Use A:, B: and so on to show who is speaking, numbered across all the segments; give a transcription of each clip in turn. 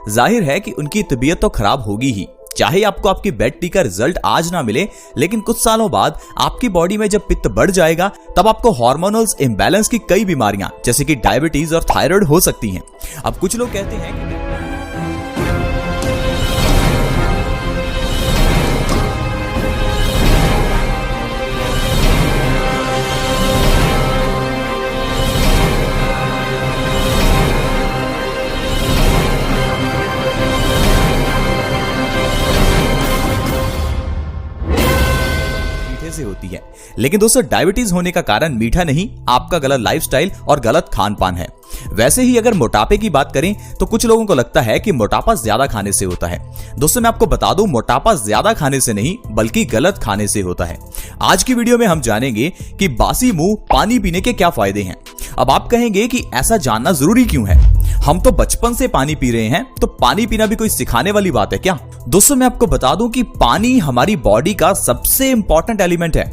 A: जाहिर है कि उनकी तबीयत तो खराब होगी ही। चाहे आपको आपकी बेड टी का रिजल्ट आज ना मिले, लेकिन कुछ सालों बाद आपकी बॉडी में जब पित्त बढ़ जाएगा तब आपको हार्मोनल इम्बैलेंस की कई बीमारियां जैसे कि डायबिटीज और थायराइड हो सकती हैं। अब कुछ लोग कहते हैं कि से होती है, लेकिन दोस्तों डायबिटीज होने का कारण मीठा नहीं, आपका गलत लाइफस्टाइल और गलत खान पान है। वैसे ही अगर मोटापे की बात करें तो कुछ लोगों को लगता है कि मोटापा ज्यादा खाने से होता है। दोस्तों मैं आपको बता दूं, मोटापा ज्यादा खाने से नहीं बल्कि गलत खाने से होता है। आज की वीडियो में हम जानेंगे कि बासी मुंह पानी पीने के क्या फायदे हैं। अब आप कहेंगे कि ऐसा जानना जरूरी क्यों है, हम तो बचपन से पानी पी रहे हैं, तो पानी पीना भी कोई सिखाने वाली बात है क्या? दोस्तों मैं आपको बता दूं कि पानी हमारी बॉडी का सबसे इंपॉर्टेंट एलिमेंट है।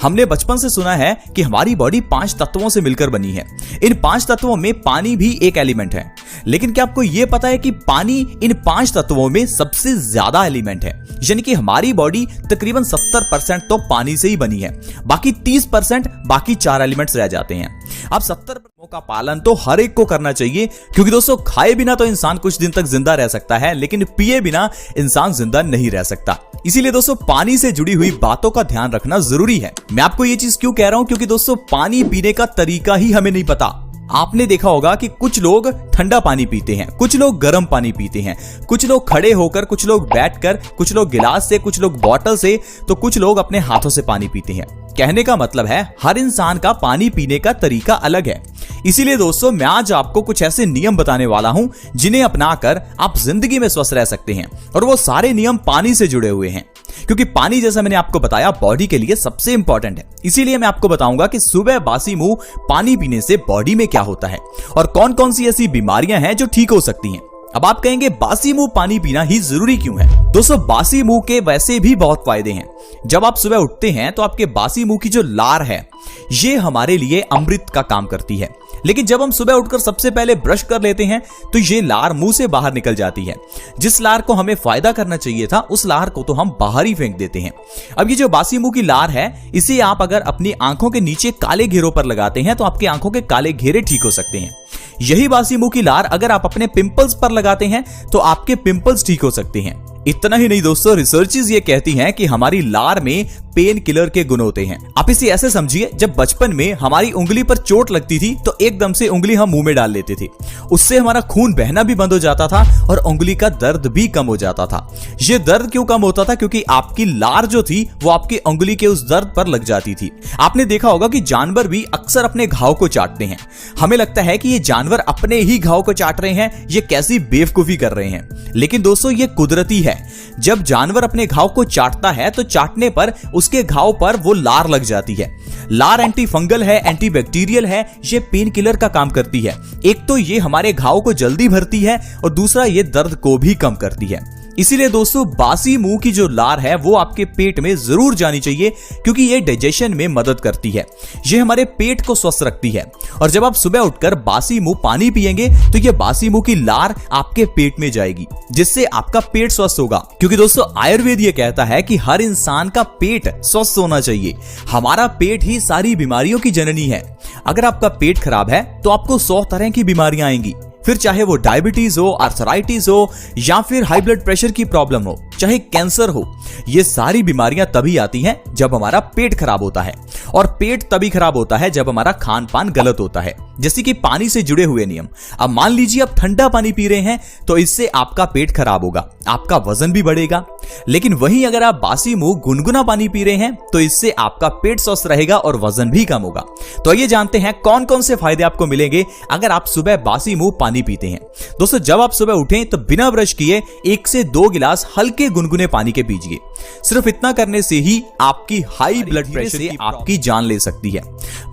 A: हमने बचपन से सुना है कि हमारी बॉडी 5 तत्वों से मिलकर बनी है। इन 5 तत्वों में पानी भी एक एलिमेंट है। लेकिन क्या आपको यह पता है कि पानी इन 5 तत्वों में सबसे ज्यादा एलिमेंट है? यानी कि हमारी बॉडी तकरीबन 70% तो पानी से ही बनी है, बाकी 30% बाकी 4 एलिमेंट्स रह जाते हैं। अब 70% का पालन तो हर एक को करना चाहिए, क्योंकि दोस्तों खाए बिना तो इंसान कुछ दिन तक जिंदा रह सकता है, लेकिन पिए बिना इंसान जिंदा नहीं रह सकता। इसीलिए दोस्तों पानी से जुड़ी हुई बातों का ध्यान रखना जरूरी है। मैं आपको ये चीज क्यों कह रहा हूं, क्योंकि दोस्तों पानी पीने का तरीका ही हमें नहीं पता। आपने देखा होगा कि कुछ लोग ठंडा पानी पीते हैं, कुछ लोग गर्म पानी पीते हैं, कुछ लोग खड़े होकर, कुछ लोग बैठकर, कुछ लोग गिलास से, कुछ लोग बोतल से, तो कुछ लोग अपने हाथों से पानी पीते हैं। कहने का मतलब है हर इंसान का पानी पीने का तरीका अलग है। इसीलिए दोस्तों मैं आज आपको कुछ ऐसे नियम बताने वाला हूं जिन्हें अपनाकर आप जिंदगी में स्वस्थ रह सकते हैं, और वो सारे नियम पानी से जुड़े हुए हैं। क्योंकि पानी, जैसा मैंने आपको बताया, बॉडी के लिए सबसे इंपॉर्टेंट है। इसीलिए मैं आपको बताऊंगा कि सुबह बासी मुंह पानी पीने से बॉडी में क्या होता है और कौन कौन सी ऐसी बीमारियां हैं जो ठीक हो सकती हैं। अब आप कहेंगे बासी मुंह पानी पीना ही जरूरी क्यों है? दोस्तों बासी मुंह के वैसे भी बहुत फायदे हैं। जब आप सुबह उठते हैं तो आपके बासी मुंह की जो लार है, ये हमारे लिए अमृत का काम करती है। लेकिन जब हम सुबह उठकर सबसे पहले ब्रश कर लेते हैं तो ये लार मुंह से बाहर निकल जाती है। जिस लार को हमें फायदा करना चाहिए था, उस लार को तो हम बाहर ही फेंक देते हैं। अब ये जो बासी मुंह की लार है, इसे आप अगर अपनी आंखों के नीचे काले घेरों पर लगाते हैं तो आपकी आंखों के काले घेरे ठीक हो सकते हैं। यही बासी मुंह की लार अगर आप अपने पिंपल्स पर लगाते हैं तो आपके पिंपल्स ठीक हो सकते हैं। इतना ही नहीं दोस्तों, रिसर्चेस ये कहती हैं कि हमारी लार में पेन किलर के गुण होते हैं। आप इसे ऐसे समझिए, जब बचपन में हमारी उंगली पर चोट लगती थी तो एकदम से उंगली हम मुंह में डाल लेते थे, उससे हमारा खून बहना भी बंद हो जाता था और उंगली का दर्द भी कम हो जाता था। ये दर्द क्यों कम होता था? क्योंकि आपकी लार जो थी वो आपकी उंगली के उस दर्द पर लग जाती थी। आपने देखा होगा कि जानवर भी अक्सर अपने घाव को चाटते हैं। हमें लगता है कि ये जानवर अपने ही घाव को चाट रहे हैं, ये कैसी बेवकूफी कर रहे हैं, लेकिन दोस्तों ये कुदरती है। जब जानवर अपने घाव को चाटता है तो चाटने पर उसके घाव पर वो लार लग जाती है। लार एंटी फंगल है, एंटी बैक्टीरियल है, ये पेन किलर का काम करती है। एक तो ये हमारे घाव को जल्दी भरती है और दूसरा ये दर्द को भी कम करती है। इसीलिए दोस्तों बासी मुंह की जो लार है वो आपके पेट में जरूर जानी चाहिए, क्योंकि ये डाइजेशन में मदद करती है, ये हमारे पेट को स्वस्थ रखती है। और जब आप सुबह उठकर बासी मुंह पानी पिएंगे तो ये बासी मुंह की लार आपके पेट में जाएगी, जिससे आपका पेट स्वस्थ होगा। क्योंकि दोस्तों आयुर्वेद ये कहता है कि हर इंसान का पेट स्वस्थ होना चाहिए। हमारा पेट ही सारी बीमारियों की जननी है। अगर आपका पेट खराब है तो आपको 100 तरह की बीमारियां आएंगी, फिर चाहे वो डायबिटीज हो, आर्थराइटिस हो, या फिर हाई ब्लड प्रेशर की प्रॉब्लम हो, चाहे कैंसर हो। ये सारी बीमारियां तभी आती हैं जब हमारा पेट खराब होता है, और पेट तभी खराब होता है जब हमारा खान पान गलत होता है। जैसे कि पानी से जुड़े हुए नियम। अब मान लीजिए आप ठंडा पानी पी रहे हैं तो इससे आपका पेट खराब होगा, आपका वजन भी बढ़ेगा। लेकिन वहीं अगर आप बासी मुंह गुनगुना पानी पी रहे हैं तो इससे आपका पेट स्वस्थ रहेगा और वजन भी कम होगा। तो आइए जानते हैं कौन कौन से फायदे आपको मिलेंगे अगर आप सुबह बासी मुंह पानी पीते हैं। दोस्तों जब आप सुबह उठें तो बिना ब्रश किए 1 से 2 गिलास हल्के गुनगुने पानी के पीजिए। सिर्फ इतना करने से ही आपकी हाई ब्लड प्रेशर से आपकी जान ले सकती है।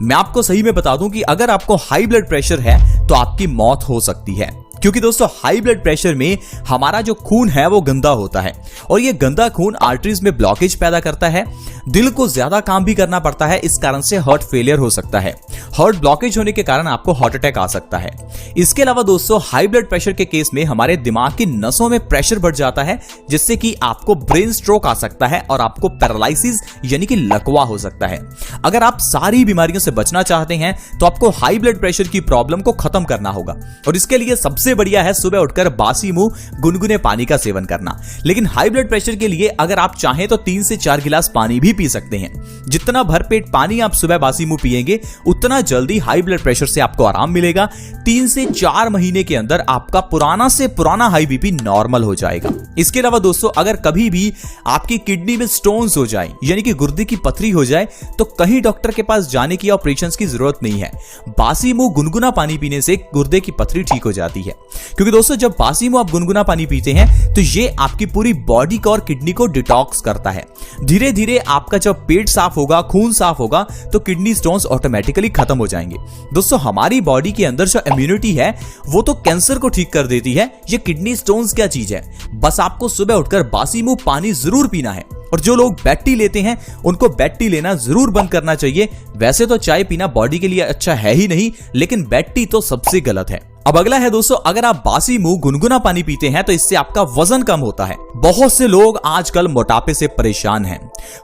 A: मैं आपको सही में बता दूं कि अगर आपको हाई ब्लड प्रेशर है तो आपकी मौत हो सकती है। क्योंकि दोस्तों हाई ब्लड प्रेशर में हमारा जो खून है वो गंदा होता है और ये गंदा खून आर्टरीज में ब्लॉकेज पैदा करता है। दिल को ज्यादा काम भी करना पड़ता है, इस कारण से हार्ट फेलियर हो सकता है। हार्ट ब्लॉकेज होने के कारण आपको हार्ट अटैक आ सकता है। इसके अलावा दोस्तों हाई ब्लड प्रेशर के केस में हमारे दिमाग की नसों में प्रेशर बढ़ जाता है, जिससे कि आपको ब्रेन स्ट्रोक आ सकता है और आपको पैरालिसिस यानी कि लकवा हो सकता है। अगर आप सारी बीमारियों से बचना चाहते हैं तो आपको हाई ब्लड प्रेशर की प्रॉब्लम को खत्म करना होगा और इसके लिए सबसे बढ़िया है सुबह उठकर बासी मुंह गुनगुने पानी का सेवन करना। लेकिन हाई ब्लड प्रेशर के लिए अगर आप चाहें तो 3 से 4 गिलास पानी भी पी सकते हैं। जितना भरपेट पानी आप सुबह बासी मुंह पिएंगे उतना जल्दी हाई ब्लड प्रेशर से आपको आराम मिलेगा। 3 से 4 महीने के अंदर आपका पुराना से पुराना हाई बीपी नॉर्मल हो जाएगा। इसके अलावा दोस्तों अगर कभी भी आपकी किडनी में स्टोन्स हो जाए यानी कि गुर्दे की पथरी हो जाए तो कहीं डॉक्टर के पास जाने की ऑपरेशन की जरूरत नहीं है। बासी मुंह गुनगुना पानी पीने से गुर्दे की पथरी ठीक हो जाती है। क्योंकि दोस्तों जब बासी मुंह आप गुनगुना पानी पीते हैं तो ये आपकी पूरी बॉडी को और किडनी को डिटॉक्स करता है। धीरे धीरे आपका जब पेट साफ होगा, खून साफ होगा तो किडनी स्टोन्स ऑटोमेटिकली खत्म हो जाएंगे। दोस्तों हमारी बॉडी के अंदर जो इम्यूनिटी है वो तो कैंसर को ठीक कर देती है। ये किडनी स्टोन्स क्या चीज है, बस आपको सुबह उठकर बासी मुंह पानी जरूर पीना है। और जो लोग बेड टी लेते हैं उनको बेड टी लेना जरूर बंद करना चाहिए। वैसे तो चाय पीना बॉडी के लिए अच्छा है ही नहीं, लेकिन बेड टी तो सबसे गलत है। अब अगला है दोस्तों, अगर आप बासी मुंह गुनगुना पानी पीते हैं तो इससे आपका वजन कम होता है। बहुत से लोग आजकल मोटापे से परेशान हैं।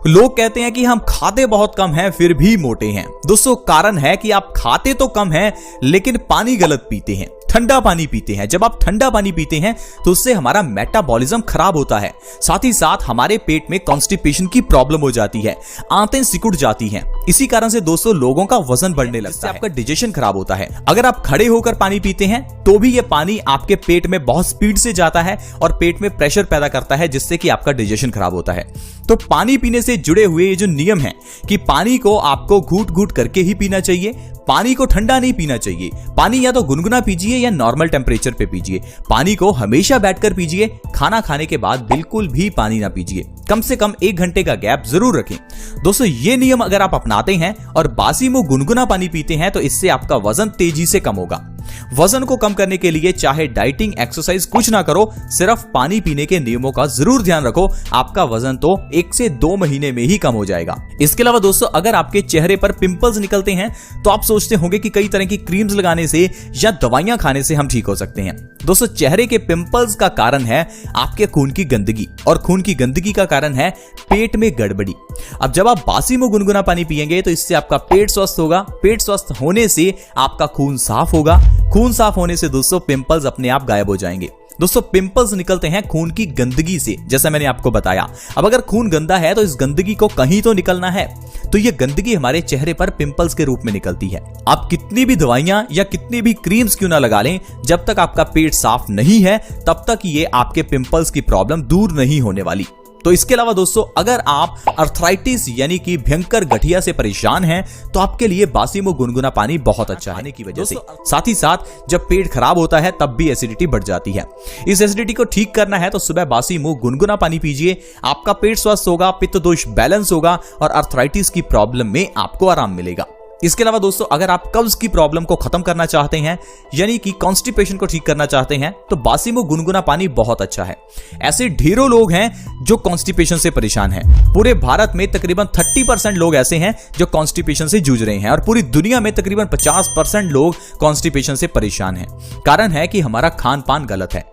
A: लोग कहते हैं कि हम खाते बहुत कम हैं फिर भी मोटे हैं। दोस्तों कारण है कि आप खाते तो कम हैं लेकिन पानी गलत पीते हैं, ठंडा पानी पीते हैं। जब आप ठंडा पानी पीते हैं तो उससे हमारा मेटाबॉलिज्म खराब होता है, साथ ही साथ हमारे पेट में कॉन्स्टिपेशन की प्रॉब्लम हो जाती है, आंतें सिकुड़ जाती हैं। इसी कारण से दोस्तों लोगों का वजन बढ़ने लगता है, आपका डाइजेशन खराब होता है। अगर आप खड़े होकर पानी पीते हैं तो भी ये पानी आपके पेट में बहुत स्पीड से जाता है और पेट में प्रेशर पैदा करता है, जिससे कि आपका डाइजेशन खराब होता है। तो पानी पीने से जुड़े हुए ये जो नियम है कि पानी को आपको घूट घूट करके ही पीना चाहिए, पानी को ठंडा नहीं पीना चाहिए। पानी या तो गुनगुना पीजिए या नॉर्मल टेम्परेचर पे पीजिए। पानी को हमेशा बैठकर पीजिए। खाना खाने के बाद बिल्कुल भी पानी ना पीजिए। कम से कम 1 घंटे का गैप जरूर रखें। दोस्तों ये नियम अगर आप अपनाते हैं और बासी मुंह गुनगुना पानी पीते हैं तो इससे आपका वजन तेजी से कम होगा। वजन को कम करने के लिए चाहे डाइटिंग, एक्सरसाइज कुछ ना करो, सिर्फ पानी पीने के नियमों का जरूर ध्यान रखो। आपका वजन तो 1 से 2 महीने में ही कम हो जाएगा। इसके अलावा दोस्तों अगर आपके चेहरे पर पिंपल्स निकलते हैं तो आप सोचते होंगे कि कई तरह की क्रीम्स लगाने से या दवाइयां खाने से हम ठीक हो सकते हैं। दोस्तों चेहरे के पिंपल्स का कारण है आपके खून की गंदगी और खून की गंदगी का कारण है पेट में गड़बड़ी। अब जब आप बासी मुंह गुनगुना पानी पिएंगे तो इससे आपका पेट स्वस्थ होगा। पेट स्वस्थ होने से आपका खून साफ होगा। खून साफ होने से दोस्तों पिंपल्स अपने आप गायब हो जाएंगे। दोस्तों पिंपल्स निकलते हैं खून की गंदगी से, जैसा मैंने आपको बताया। अब अगर खून गंदा है तो इस गंदगी को कहीं तो निकलना है, तो ये गंदगी हमारे चेहरे पर पिंपल्स के रूप में निकलती है। आप कितनी भी दवाइयां या कितनी भी क्रीम्स क्यों ना लगा लें, जब तक आपका पेट साफ नहीं है तब तक ये आपके पिंपल्स की प्रॉब्लम दूर नहीं होने वाली। तो इसके अलावा दोस्तों अगर आप अर्थराइटिस यानी कि भयंकर गठिया से परेशान हैं तो आपके लिए बासी मुंह गुनगुना पानी बहुत अच्छा है की वजह से। साथ ही साथ जब पेट खराब होता है तब भी एसिडिटी बढ़ जाती है। इस एसिडिटी को ठीक करना है तो सुबह बासी मुंह गुनगुना पानी पीजिए। आपका पेट स्वस्थ होगा, पित्त दोष बैलेंस होगा और अर्थराइटिस की प्रॉब्लम में आपको आराम मिलेगा। इसके अलावा दोस्तों अगर आप कब्ज की प्रॉब्लम को खत्म करना चाहते हैं यानी कि कॉन्स्टिपेशन को ठीक करना चाहते हैं तो बासी मुंह गुनगुना पानी बहुत अच्छा है। ऐसे ढेरों लोग हैं जो कॉन्स्टिपेशन से परेशान हैं। पूरे भारत में तकरीबन 30% लोग ऐसे हैं जो कॉन्स्टिपेशन से जूझ रहे हैं और पूरी दुनिया में तकरीबन 50% लोग कॉन्स्टिपेशन से परेशान हैं। कारण है कि हमारा खान पान गलत है।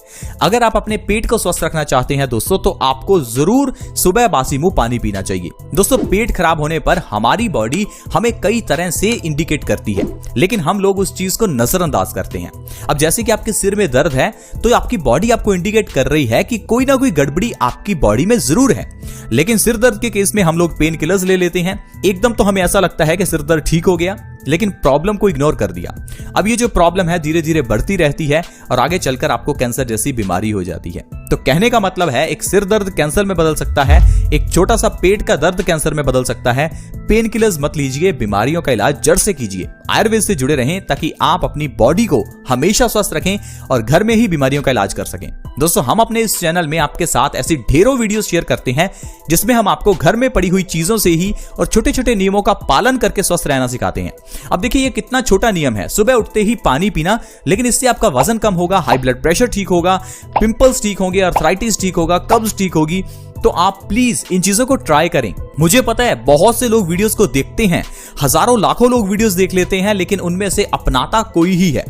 A: अगर आप अपने पेट को स्वस्थ रखना चाहते हैं दोस्तों तो आपको जरूर सुबह बासी मुंह पानी पीना चाहिए। दोस्तों पेट खराब होने पर हमारी बॉडी हमें कई तरह से इंडिकेट करती है, लेकिन हम लोग उस चीज को नजरअंदाज करते हैं। अब जैसे कि आपके सिर में दर्द है तो आपकी बॉडी आपको इंडिकेट कर रही है कि कोई ना कोई गड़बड़ी आपकी बॉडी में जरूर है, लेकिन सिर दर्द के केस में हम लोग पेन किलर्स ले लेते हैं। एकदम तो हमें ऐसा लगता है कि सिर दर्द ठीक हो गया, लेकिन प्रॉब्लम को इग्नोर कर दिया। अब ये जो प्रॉब्लम है धीरे धीरे बढ़ती रहती है और आगे चलकर आपको कैंसर जैसी बीमारी हो जाती है। तो कहने का मतलब है एक सिर दर्द कैंसर में बदल सकता है, एक छोटा सा पेट का दर्द कैंसर में बदल सकता है। पेन किलर्स मत लीजिए, बीमारियों का इलाज जड़ से कीजिए। आयुर्वेद से जुड़े रहें ताकि आप अपनी बॉडी को हमेशा स्वस्थ रखें और घर में ही बीमारियों का इलाज कर सकें। दोस्तों हम अपने इस चैनल में आपके साथ ऐसी ढेरों वीडियोस शेयर करते हैं जिसमें हम आपको घर में पड़ी हुई चीजों से ही और छोटे छोटे नियमों का पालन करके स्वस्थ रहना सिखाते हैं। अब देखिए ये कितना छोटा नियम है, सुबह उठते ही पानी पीना, लेकिन इससे आपका वजन कम होगा, हाई ब्लड प्रेशर ठीक होगा, पिंपल्स ठीक होंगे, अर्थराइटिस ठीक होगा, कब्ज ठीक होगी। तो आप प्लीज इन चीजों को ट्राई करें। मुझे पता है बहुत से लोग वीडियोस को देखते हैं, हजारों लाखों लोग वीडियोस देख लेते हैं, लेकिन उनमें से अपनाता कोई ही है।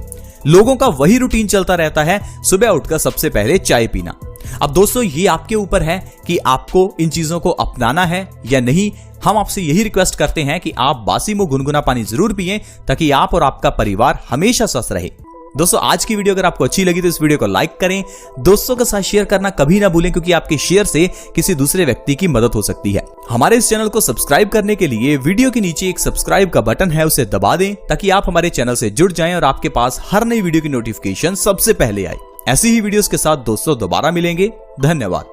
A: लोगों का वही रूटीन चलता रहता है, सुबह उठकर सबसे पहले चाय पीना। अब दोस्तों ये आपके ऊपर है कि आपको इन चीजों को अपनाना है या नहीं। हम आपसे यही रिक्वेस्ट करते हैं कि आप बासी मुंह गुनगुना पानी जरूर पिएं ताकि आप और आपका परिवार हमेशा स्वस्थ रहे। दोस्तों आज की वीडियो अगर आपको अच्छी लगी तो इस वीडियो को लाइक करें, दोस्तों के साथ शेयर करना कभी ना भूलें, क्योंकि आपके शेयर से किसी दूसरे व्यक्ति की मदद हो सकती है। हमारे इस चैनल को सब्सक्राइब करने के लिए वीडियो के नीचे एक सब्सक्राइब का बटन है, उसे दबा दें ताकि आप हमारे चैनल से जुड़ जाएं और आपके पास हर नई वीडियो की नोटिफिकेशन सबसे पहले आए। ऐसी ही वीडियोस के साथ दोस्तों दोबारा मिलेंगे। धन्यवाद।